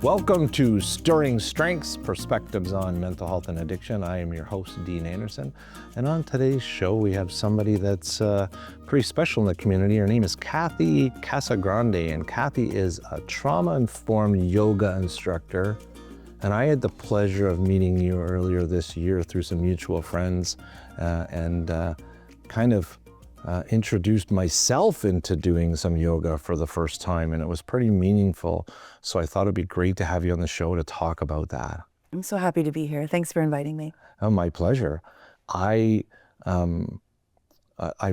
Welcome to Stirring Strengths, Perspectives on Mental Health and Addiction. I am your host, Dean Anderson. And on today's show, we have somebody that's pretty special in the community. Her name is Cathy Casagrande, and Cathy is a trauma-informed yoga instructor. And I had the pleasure of meeting you earlier this year through some mutual friends and introduced myself into doing some yoga for the first time, and it was pretty meaningful. So I thought it'd be great to have you on the show to talk about that. I'm so happy to be here. Thanks for inviting me. Oh, my pleasure. I've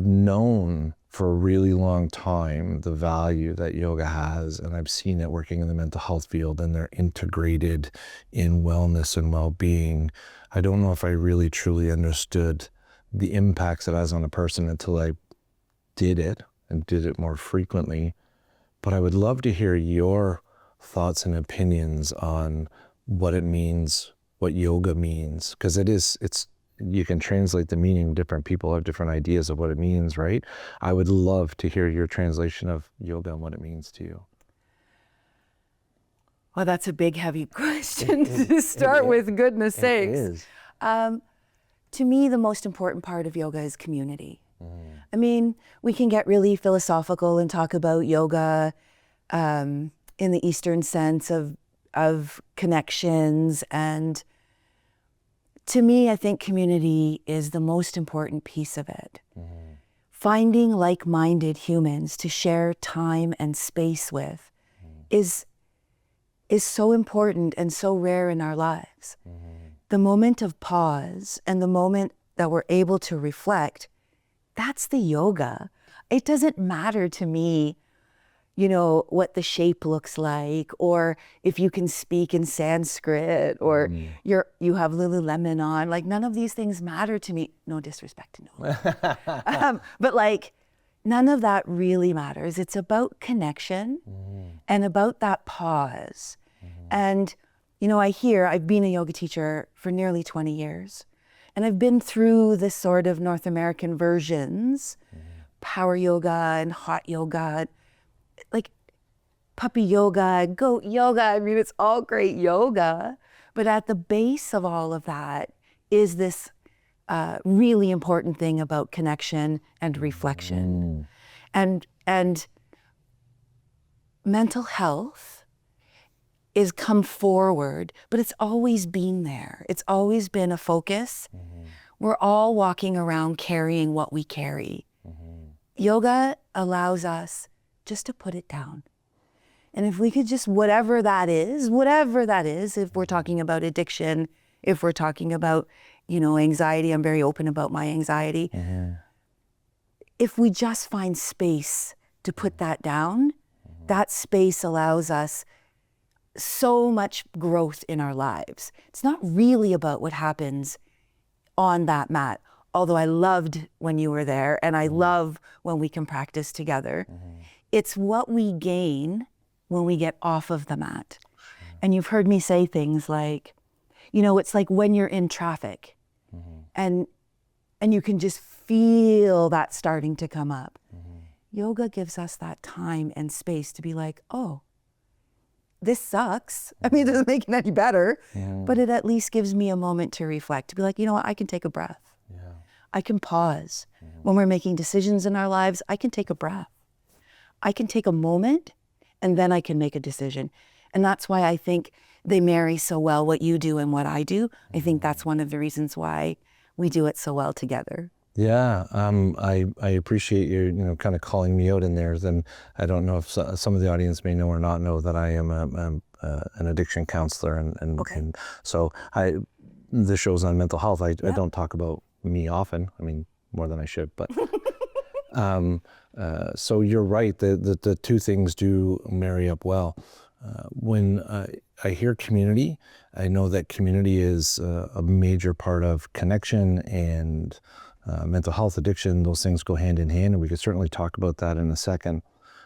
known for a really long time the value that yoga has, and I've seen it working in the mental health field, and they're integrated in wellness and well-being. I don't know if I really truly understood the impacts it has on a person until I did it and did it more frequently. But I would love to hear your thoughts and opinions on what it means, what yoga means, because you can translate the meaning. Different people have different ideas of what it means, right? I would love to hear your translation of yoga and what it means to you. Well, that's a big, heavy question to start with, goodness sakes. It is. To me, the most important part of yoga is community. I mean, we can get really philosophical and talk about yoga in the Eastern sense of connections. And to me, I think community is the most important piece of it. Finding like-minded humans to share time and space with is so important and so rare in our lives. The moment of pause and the moment that we're able to reflect, that's the yoga. It doesn't matter to me, what the shape looks like, or if you can speak in Sanskrit, or you have Lululemon on. Like, none of these things matter to me. No disrespect to Lululemon. But none of that really matters. It's about connection and about that pause. And I've been a yoga teacher for nearly 20 years, and I've been through this sort of North American versions, power yoga and hot yoga, like puppy yoga, goat yoga. I mean, it's all great yoga, but at the base of all of that is this really important thing about connection and reflection. And mental health is come forward, but it's always been there. It's always been a focus. We're all walking around carrying what we carry. Yoga allows us just to put it down. And if we could just, whatever that is, if we're talking about addiction, if we're talking about, anxiety, I'm very open about my anxiety. If we just find space to put that down, that space allows us so much growth in our lives. It's not really about what happens on that mat, although I loved when you were there, and I love when we can practice together. It's what we gain when we get off of the mat. And you've heard me say things like, it's like when you're in traffic and you can just feel that starting to come up. Yoga gives us that time and space to be like, oh, this sucks. I mean, it doesn't make it any better, but it at least gives me a moment to reflect, to be like, what, I can take a breath. I can pause. When we're making decisions in our lives, I can take a breath. I can take a moment, and then I can make a decision. And that's why I think they marry so well, what you do and what I do. I think that's one of the reasons why we do it so well together. Yeah, I appreciate you, kind of calling me out in there. Then I don't know if some of the audience may know or not know that I am an addiction counselor, and so the show's on mental health. I don't talk about me often. I mean, more than I should, but so you're right. The two things do marry up well. When I hear community, I know that community is a major part of connection and mental health, addiction. Those things go hand in hand, and we could certainly talk about that in a second.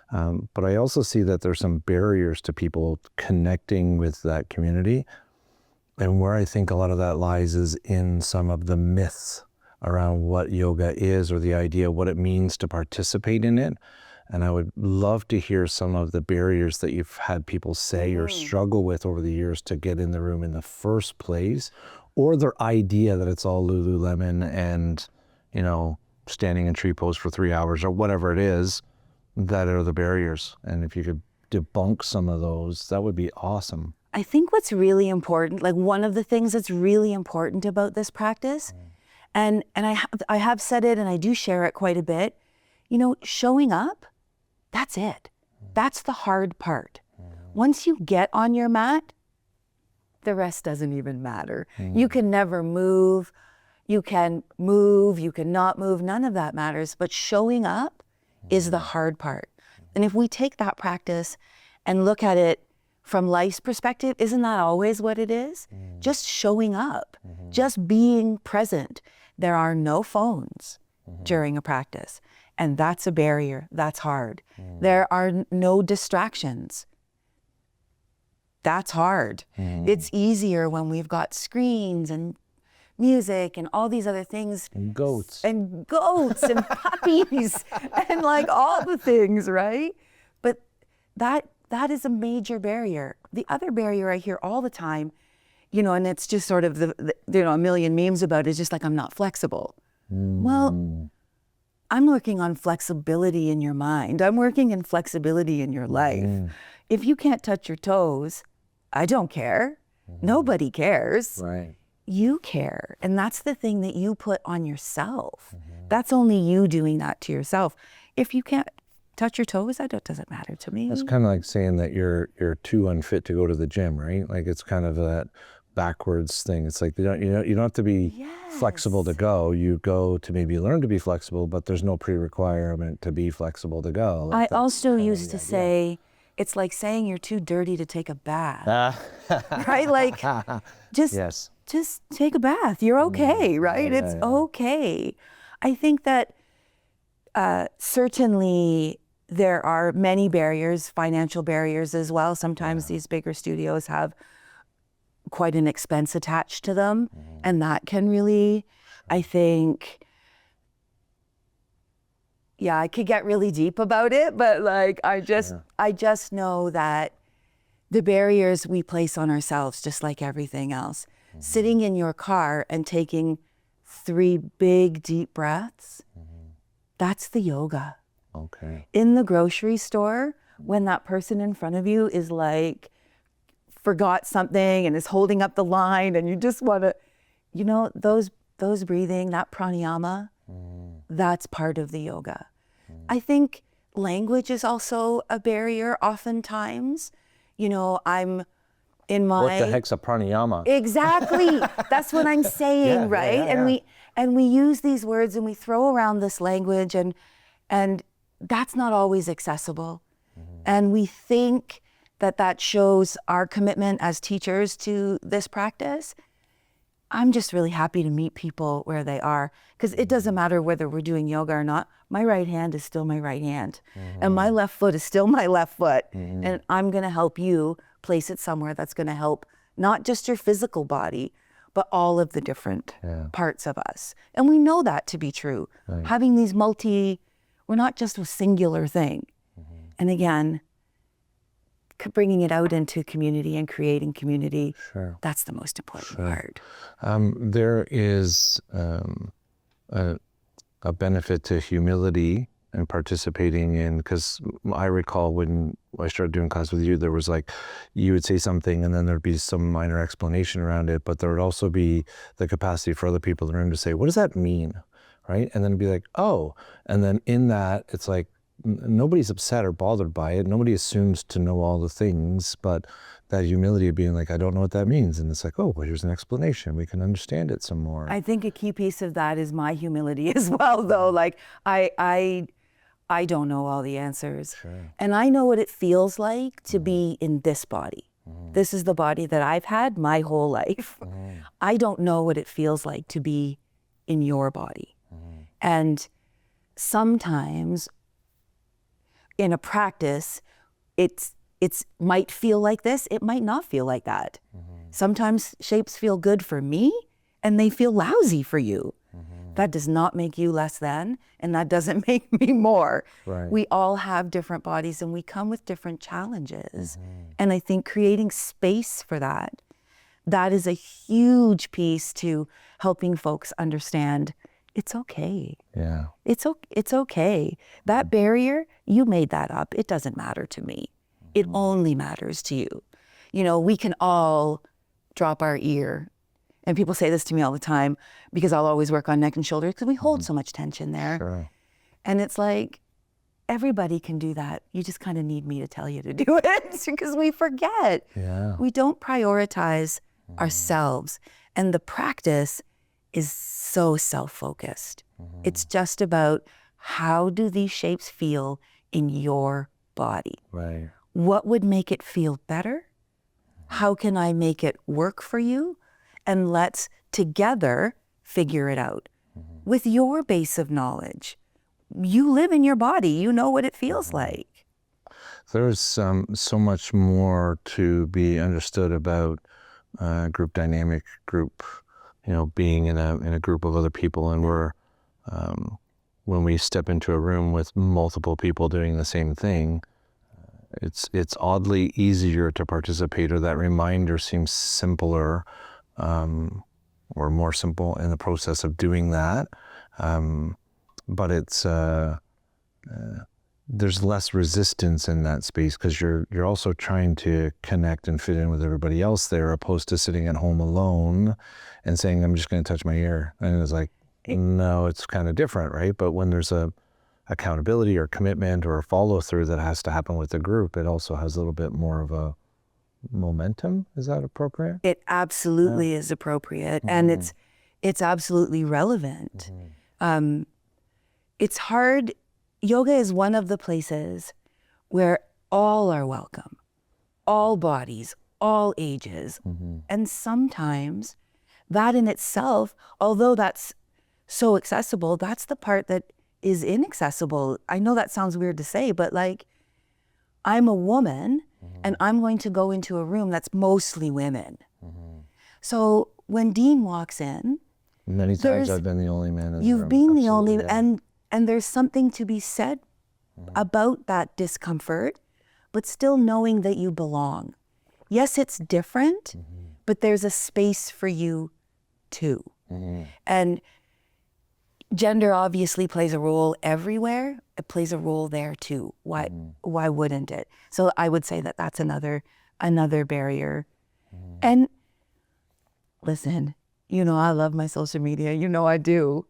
But I also see that there's some barriers to people connecting with that community. And where I think a lot of that lies is in some of the myths around what yoga is, or the idea of what it means to participate in it. And I would love to hear some of the barriers that you've had people say or struggle with over the years to get in the room in the first place, or their idea that it's all Lululemon and, you know, standing in tree pose for 3 hours or whatever it is that are the barriers. And if you could debunk some of those, that would be awesome. I think what's really important, like one of the things that's really important about this practice, and I have said it and I do share it quite a bit, you know, showing up, that's it. That's the hard part. Once you get on your mat, the rest doesn't even matter. You can never move. You can move, you can not move, none of that matters. But showing up is the hard part. And if we take that practice and look at it from life's perspective, isn't that always what it is? Just showing up, just being present. There are no phones during a practice. And that's a barrier, that's hard. There are no distractions. That's hard. It's easier when we've got screens and music and all these other things. And goats. And goats and puppies and like all the things, right? But that is a major barrier. The other barrier I hear all the time, you know, and it's just sort of the you know, a million memes about it, is just like, I'm not flexible. Well, I'm working on flexibility in your mind. I'm working in flexibility in your life. If you can't touch your toes, I don't care. Nobody cares. Right. You care. And that's the thing that you put on yourself. That's only you doing that to yourself. If you can't touch your toes, that doesn't matter to me. That's kind of like saying that you're too unfit to go to the gym, right? Like it's kind of that backwards thing. It's like you don't have to be flexible to go. You go to maybe learn to be flexible, but there's no pre-requirement to be flexible to go. Like I also used to say, it's like saying you're too dirty to take a bath, right? Like just take a bath. You're okay, right? It's okay. I think that certainly there are many barriers, financial barriers as well. Sometimes these bigger studios have quite an expense attached to them. And that can really, I think, I could get really deep about it, but like I just know that the barriers we place on ourselves, just like everything else, sitting in your car and taking 3 big deep breaths, that's the yoga. Okay. In the grocery store, when that person in front of you is like, forgot something and is holding up the line and you just want to, you know, those breathing, that pranayama, that's part of the yoga. I think language is also a barrier oftentimes. You know, I'm in my... What the heck's a pranayama? Exactly. That's what I'm saying, right? And we use these words and we throw around this language and that's not always accessible. And we think that shows our commitment as teachers to this practice. I'm just really happy to meet people where they are, because it doesn't matter whether we're doing yoga or not. My right hand is still my right hand, and my left foot is still my left foot. And I'm going to help you place it somewhere that's going to help not just your physical body, but all of the different parts of us. And we know that to be true. Having these we're not just a singular thing. And again, bringing it out into community and creating community, that's the most important part. There is a benefit to humility and participating in, because I recall when I started doing class with you, there was like, you would say something and then there'd be some minor explanation around it, but there would also be the capacity for other people in the room to say, what does that mean? Right? And then it'd be like, oh, and then in that, it's like, nobody's upset or bothered by it. Nobody assumes to know all the things, but that humility of being like, I don't know what that means. And it's like, oh, well, here's an explanation. We can understand it some more. I think a key piece of that is my humility as well, though. Like, I don't know all the answers. And I know what it feels like to be in this body. This is the body that I've had my whole life. I don't know what it feels like to be in your body. And sometimes in a practice, it's might feel like this, it might not feel like that. Sometimes shapes feel good for me and they feel lousy for you. That does not make you less than, and that doesn't make me more. Right. We all have different bodies and we come with different challenges. And I think creating space for that, that is a huge piece to helping folks understand it's okay. Yeah. It's okay. That barrier, you made that up. It doesn't matter to me. It only matters to you. You know, we can all drop our ear. And people say this to me all the time because I'll always work on neck and shoulders because we hold so much tension there. Sure. And it's like, everybody can do that. You just kind of need me to tell you to do it because we forget. Yeah. We don't prioritize ourselves. And the practice is so self-focused. It's just about how do these shapes feel in your body? Right. What would make it feel better? How can I make it work for you? And let's together figure it out with your base of knowledge. You live in your body. You know what it feels like. There's so much more to be understood about group dynamic, group, being in a group of other people, and when we step into a room with multiple people doing the same thing, it's oddly easier to participate, or that reminder seems simpler, or more simple in the process of doing that. But it's there's less resistance in that space because you're also trying to connect and fit in with everybody else there, opposed to sitting at home alone and saying, I'm just going to touch my ear. And it's like, no, it's kind of different, right? But when there's a accountability or commitment or a follow through that has to happen with the group, it also has a little bit more of a momentum. Is that appropriate? It absolutely is appropriate, and it's absolutely relevant. It's hard. Yoga is one of the places where all are welcome, all bodies, all ages. And sometimes that in itself, although that's so accessible, that's the part that is inaccessible. I know that sounds weird to say, but like, I'm a woman and I'm going to go into a room that's mostly women. So when Dean walks in, Many times I've been the only man in the room. you've been the only, Absolutely, and there's something to be said about that discomfort, but still knowing that you belong. Yes, it's different, but there's a space for you too. And gender obviously plays a role everywhere. It plays a role there too. Why wouldn't it? So I would say that that's another barrier. And listen, I love my social media. I do.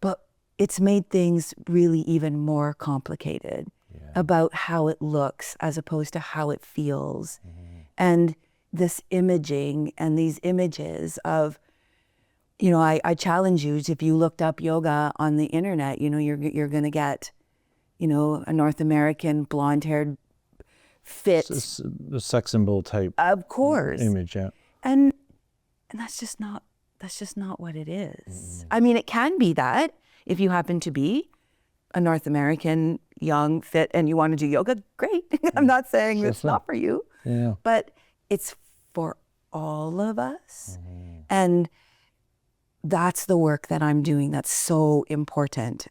But it's made things really even more complicated about how it looks as opposed to how it feels. And this imaging and these images of, I challenge you, if you looked up yoga on the internet, you're going to get, a North American blonde-haired fit. the sex symbol type Of course. image, yeah. And that's just not what it is. I mean, it can be that if you happen to be a North American, young, fit, and you want to do yoga, great. I'm not saying it's not for you, but it's for all of us. And that's the work that I'm doing that's so important,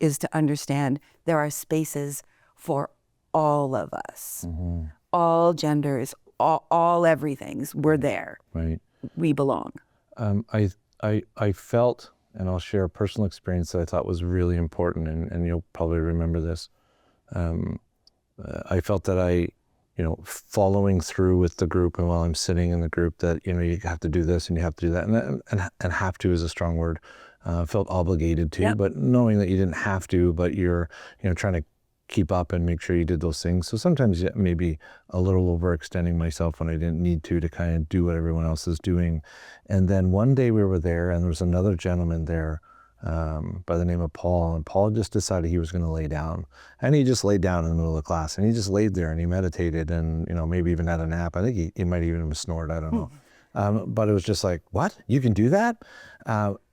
is to understand there are spaces for all of us, all genders, all everything's. We're there. Right. We belong. I felt, and I'll share a personal experience that I thought was really important, and you'll probably remember this. I felt that following through with the group, and while I'm sitting in the group, that you have to do this and you have to do that, and have to is a strong word. Felt obligated to, but knowing that you didn't have to, but you're trying to keep up and make sure you did those things. So sometimes maybe a little overextending myself when I didn't need to kind of do what everyone else is doing. And then one day we were there, and there was another gentleman there by the name of Paul, and Paul just decided he was going to lay down, and he just laid down in the middle of the class, and he just laid there and he meditated, and maybe even had a nap. I think he might even have snored, I don't know. But it was just like, what? You can do that?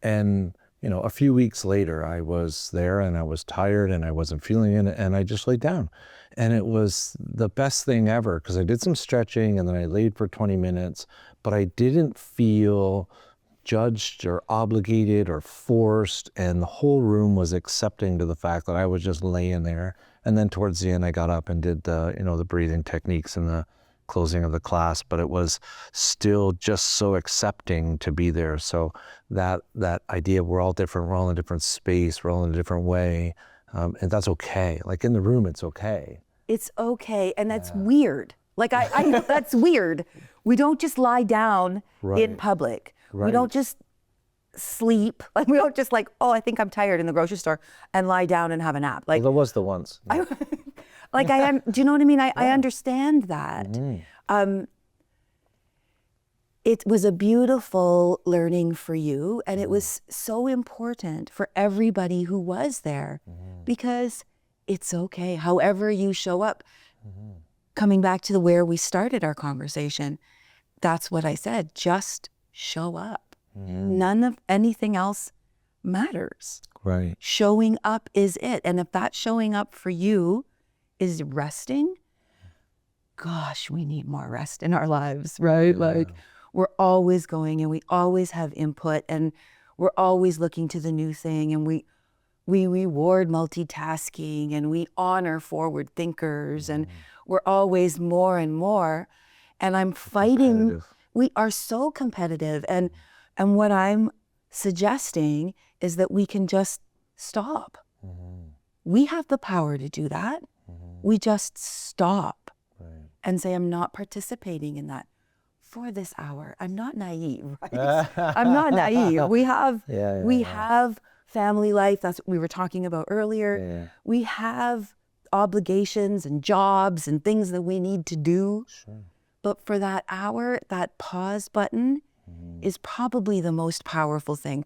And a few weeks later, I was there and I was tired and I wasn't feeling it, and I just laid down. And it was the best thing ever, because I did some stretching and then I laid for 20 minutes, but I didn't feel judged or obligated or forced, and the whole room was accepting to the fact that I was just laying there. And then towards the end, I got up and did the, the breathing techniques and the closing of the class, but it was still just so accepting to be there. So that idea, we're all different, we're all in a different space, we're all in a different way, and that's okay. Like in the room, it's okay. It's okay, and that's weird. Like I that's weird. We don't just lie down in public. We don't just sleep. Like we don't just like, oh, I think I'm tired in the grocery store and lie down and have a nap. Like well, there was the once. I, like I am. Do you know what I mean? I understand that. It was a beautiful learning for you, and it was so important for everybody who was there, because it's okay. However you show up. Coming back to where we started our conversation, that's what I said. Just show up. None of anything else matters. Right. Showing up is it. And if that showing up for you is resting, gosh, we need more rest in our lives, right? Like we're always going and we always have input and we're always looking to the new thing, and we reward multitasking and we honor forward thinkers and we're always more and more. And I'm fighting. We are so competitive. And what I'm suggesting is that we can just stop. We have the power to do that. We just stop and say, I'm not participating in that for this hour. I'm not naive, right? I'm not naive. We have, have family life. That's what we were talking about earlier. We have obligations and jobs and things that we need to do. But for that hour, that pause button is probably the most powerful thing.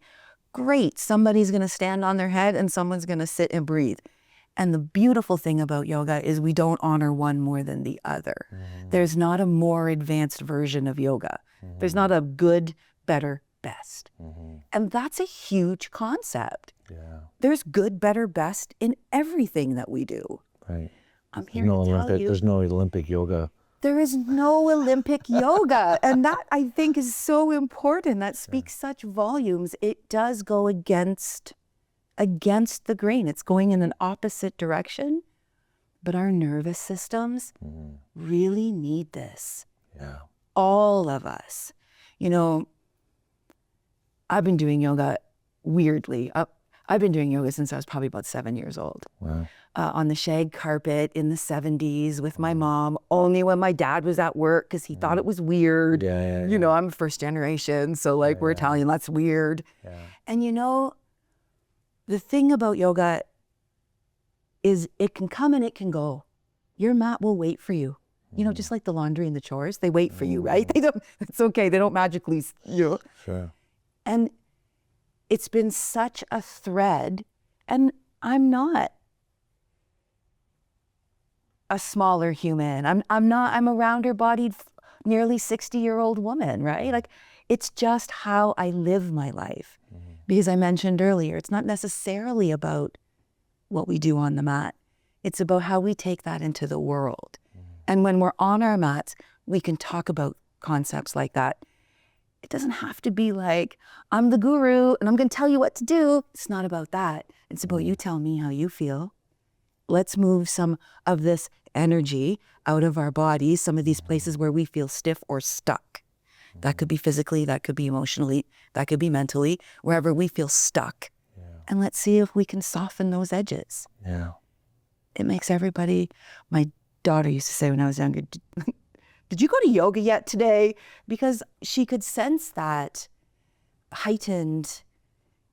Great, somebody's going to stand on their head and someone's going to sit and breathe. And the beautiful thing about yoga is we don't honor one more than the other. There's not a more advanced version of yoga. There's not a good, better, best. And that's a huge concept. There's good, better, best in everything that we do. Right. I'm here to tell you. There's no Olympic yoga. There is no Olympic yoga. And that, I think, is so important. That speaks such volumes. It does go against the grain. It's going in an opposite direction. But our nervous systems really need this. All of us. You know, I've been doing yoga weirdly. I've been doing yoga since I was probably about 7 years old. Wow. On the shag carpet in the 70s with my mom, only when my dad was at work because he thought it was weird. You know, I'm first generation, so like we're Italian, that's weird. And you know, the thing about yoga is it can come and it can go. Your mat will wait for you. You know, just like the laundry and the chores, they wait for you, right? They don't, it's okay, they don't magically, And it's been such a thread, and I'm not a smaller human. I'm a rounder bodied, nearly 60-year-old woman, right? Like it's just how I live my life. Because I mentioned earlier, it's not necessarily about what we do on the mat. It's about how we take that into the world. And when we're on our mats, we can talk about concepts like that. It doesn't have to be like, I'm the guru and I'm going to tell you what to do. It's not about that. It's about you tell me how you feel. Let's move some of this energy out of our bodies, some of these places where we feel stiff or stuck. That could be physically, that could be emotionally, that could be mentally, wherever we feel stuck. And let's see if we can soften those edges. It makes everybody, my daughter used to say when I was younger, did you go to yoga yet today? Because she could sense that heightened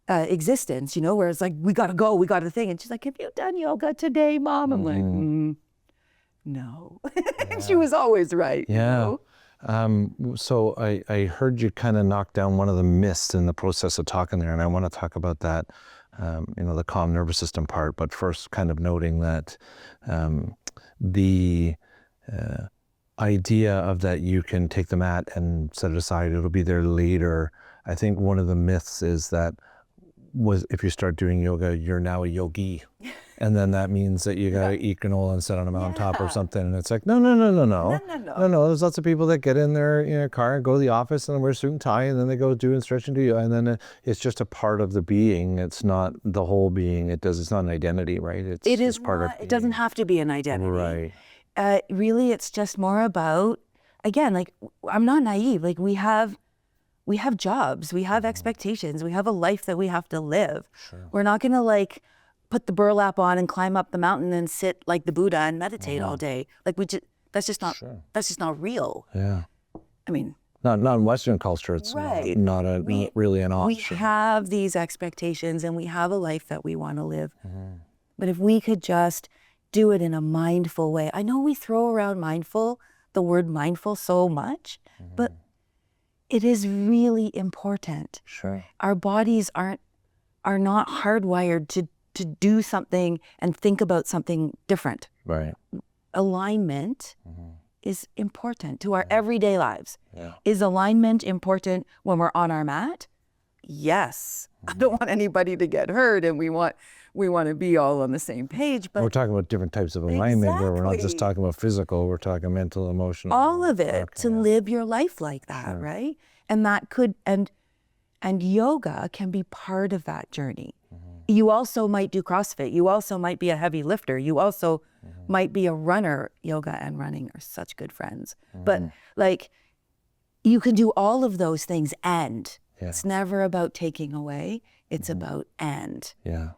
existence, you know, where it's like, we got to go, we got to thing. And she's like, have you done yoga today, Mom? I'm like, no. And she was always right. You know? So I heard you kind of knock down one of the myths in the process of talking there, and I want to talk about that, you know, the calm nervous system part. But first, kind of noting that the idea of that you can take the mat and set it aside, it'll be there later. I think one of the myths is that if you start doing yoga, you're now a yogi. And then that means that you got to eat granola and sit on a mountaintop or Yeah. something. And it's like, no, no, no, no, no. No. No. There's lots of people that get in their car and go to the office and wear a suit and tie, and then they go do and stretch and do yoga. And then it's just a part of the being. It's not the whole being. It's not an identity, right? It's It is just part of not, being. it doesn't have to be an identity. Right. Really, it's just more about, again, like, I'm not naive. Like, we have jobs, we have expectations, we have a life that we have to live. Sure. We're not gonna like put the burlap on and climb up the mountain and sit like the Buddha and meditate all day. Like that's just not real. Yeah. I mean, not in Western culture. It's right. not really an option. We have these expectations and we have a life that we want to live. But if we could just do it in a mindful way. I know we throw around the word mindful so much, but it is really important. Sure. Our bodies are not hardwired to do something and think about something different. Right. Alignment is important to our everyday lives. Yeah. Is alignment important when we're on our mat? Yes. I don't want anybody to get hurt, and we want to be all on the same page. But we're talking about different types of alignment where we're not just Exactly. talking about physical, we're talking mental, emotional. all of it to live your life like that, right? And that could and yoga can be part of that journey. You also might do CrossFit. You also might be a heavy lifter. You also might be a runner. Yoga and running are such good friends. But like, you can do all of those things, and it's never about taking away. It's about and. Yeah.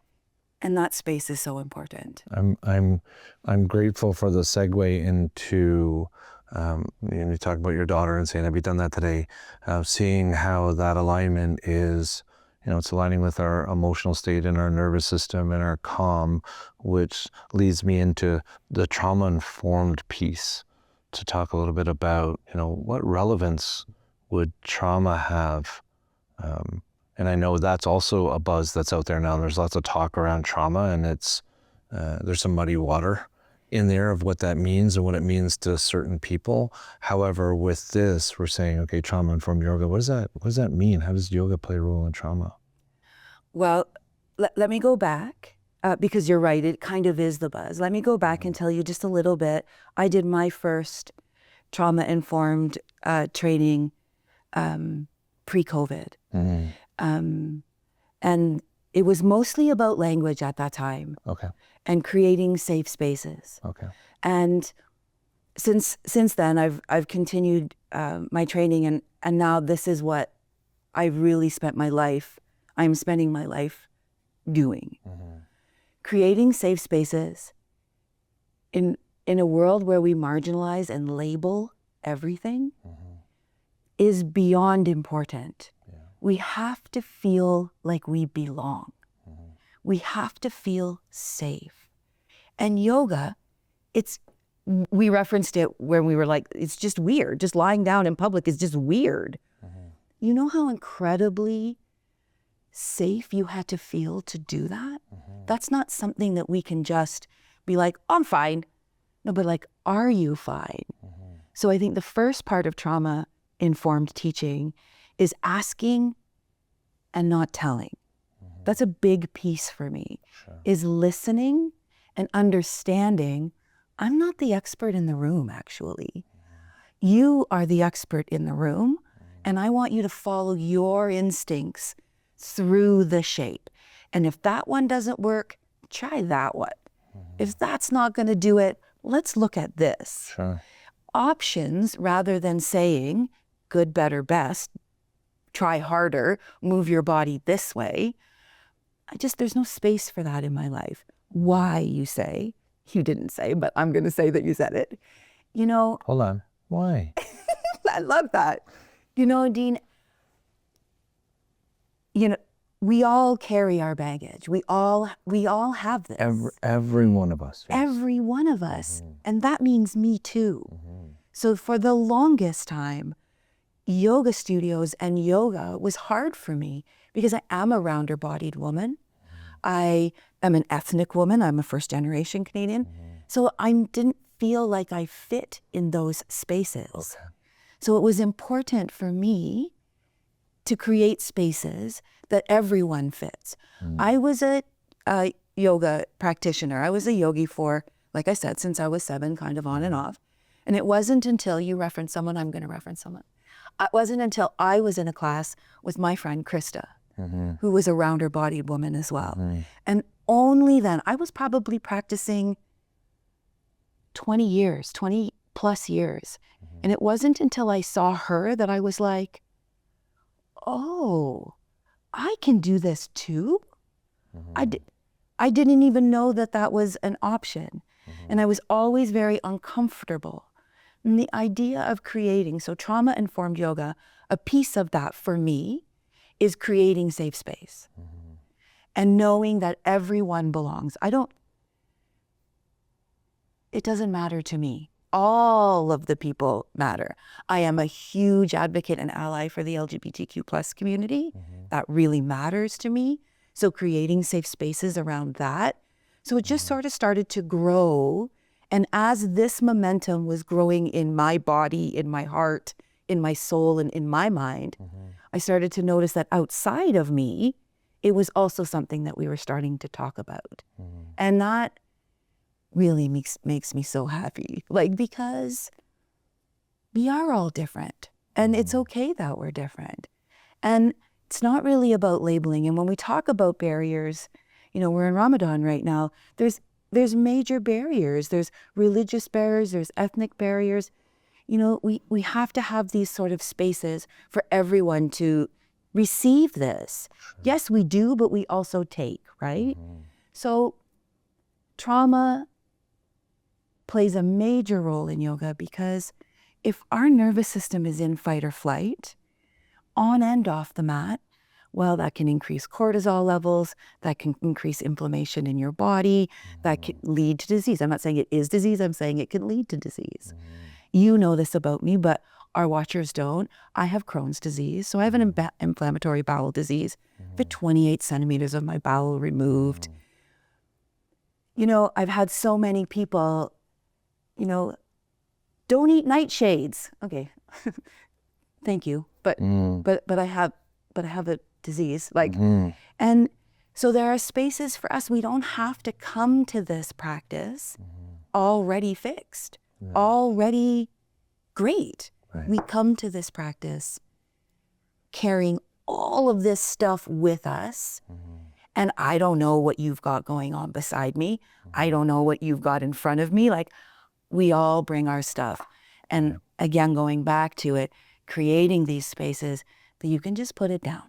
And that space is so important. I'm grateful for the segue into you talk about your daughter and saying, have you done that today? Seeing how that alignment is, it's aligning with our emotional state and our nervous system and our calm, which leads me into the trauma-informed piece to talk a little bit about, what relevance would trauma have? And I know that's also a buzz that's out there now. There's lots of talk around trauma, and there's some muddy water in there of what that means and what it means to certain people. However, with this, we're saying, okay, trauma-informed yoga. What does that mean? How does yoga play a role in trauma? Well, let me go back because you're right. It kind of is the buzz. Let me go back and tell you just a little bit. I did my first trauma-informed training pre-COVID. And it was mostly about language at that time. Okay. And creating safe spaces. Okay. And since then, I've continued my training, and now this is what I've really I'm spending my life doing. Creating safe spaces in a world where we marginalize and label everything is beyond important. We have to feel like we belong. We have to feel safe. And yoga, we referenced it when we were like, it's just weird. Just lying down in public is just weird. You know how incredibly safe you had to feel to do that? That's not something that we can just be like, I'm fine. No, but like, are you fine? So I think the first part of trauma-informed teaching is asking and not telling. That's a big piece for me, is listening and understanding. I'm not the expert in the room, actually. You are the expert in the room, and I want you to follow your instincts through the shape. And if that one doesn't work, try that one. If that's not going to do it, let's look at this. Sure. Options rather than saying good, better, best, try harder, move your body this way. There's no space for that in my life. Why, you say? You didn't say, but I'm going to say that you said it. Hold on. Why? I love that. Dean, we all carry our baggage. We all have this. Every one of us. Yes. Every one of us. And that means me too. So for the longest time, yoga studios and yoga was hard for me because I am a rounder-bodied woman. I am an ethnic woman. I'm a first-generation Canadian. So I didn't feel like I fit in those spaces. Okay. So it was important for me to create spaces that everyone fits. I was a yoga practitioner. I was a yogi for, like I said, since I was 7, kind of on and off. And it wasn't until you referenced someone, I'm going to reference someone. It wasn't until I was in a class with my friend Krista, who was a rounder-bodied woman as well. And only then, I was probably practicing 20 plus years. And it wasn't until I saw her that I was like, oh, I can do this too? I didn't even know that that was an option. And I was always very uncomfortable. And the idea of creating, so trauma-informed yoga, a piece of that for me is creating safe space and knowing that everyone belongs. It doesn't matter to me. All of the people matter. I am a huge advocate and ally for the LGBTQ plus community. That really matters to me. So creating safe spaces around that. So it just sort of started to grow. And as this momentum was growing in my body, in my heart, in my soul, and in my mind, I started to notice that outside of me, it was also something that we were starting to talk about. And that really makes me so happy. Like, because we are all different. And it's okay that we're different. And it's not really about labeling. And when we talk about barriers, you know, we're in Ramadan right now, there's major barriers. There's religious barriers, there's ethnic barriers. You know, we have to have these sort of spaces for everyone to receive this. Yes, we do, but we also take, right? So trauma plays a major role in yoga, because if our nervous system is in fight or flight, on and off the mat, well, that can increase cortisol levels, that can increase inflammation in your body, that can lead to disease. I'm not saying it is disease, I'm saying it can lead to disease. You know this about me, but our watchers don't. I have Crohn's disease, so I have an inflammatory bowel disease. I have 28 centimeters of my bowel removed. You know, I've had so many people, you know, don't eat nightshades. Okay, thank you, but I have a disease, like, and so there are spaces for us. We don't have to come to this practice already fixed, already great. We come to this practice carrying all of this stuff with us. And I don't know what you've got going on beside me. I don't know what you've got in front of me. Like, we all bring our stuff. And again, going back to it, creating these spaces that you can just put it down.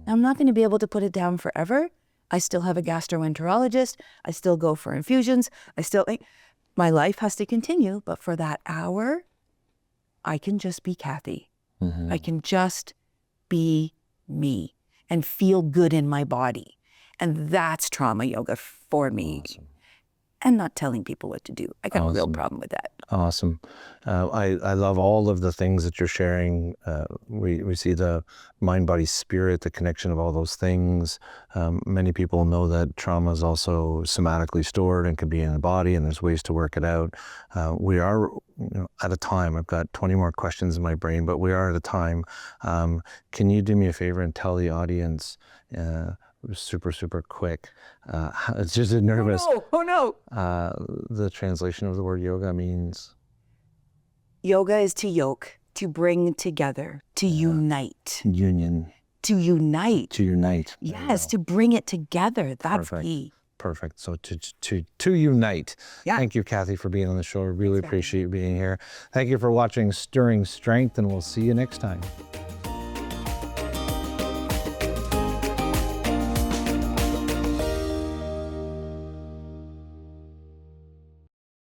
Now, I'm not going to be able to put it down forever. I still have a gastroenterologist. I still go for infusions. My life has to continue. But for that hour, I can just be Cathy. I can just be me and feel good in my body. And that's trauma yoga for me. And not telling people what to do. I got a real problem with that. Awesome. I love all of the things that you're sharing. We see the mind, body, spirit, the connection of all those things. Many people know that trauma is also somatically stored and can be in the body, and there's ways to work it out. We are at a time. I've got 20 more questions in my brain, but we are at a time. Can you do me a favor and tell the audience, super quick, it's just nervous. Oh no. The translation of the word yoga means? Yoga is to yoke, to bring together, to unite. Union. To unite. To unite. Yes, to bring it together. That's key. Perfect. So to unite. Yeah. Thank you, Cathy, for being on the show. I really appreciate you being here. Thank you for watching Stirring Strength, and we'll see you next time.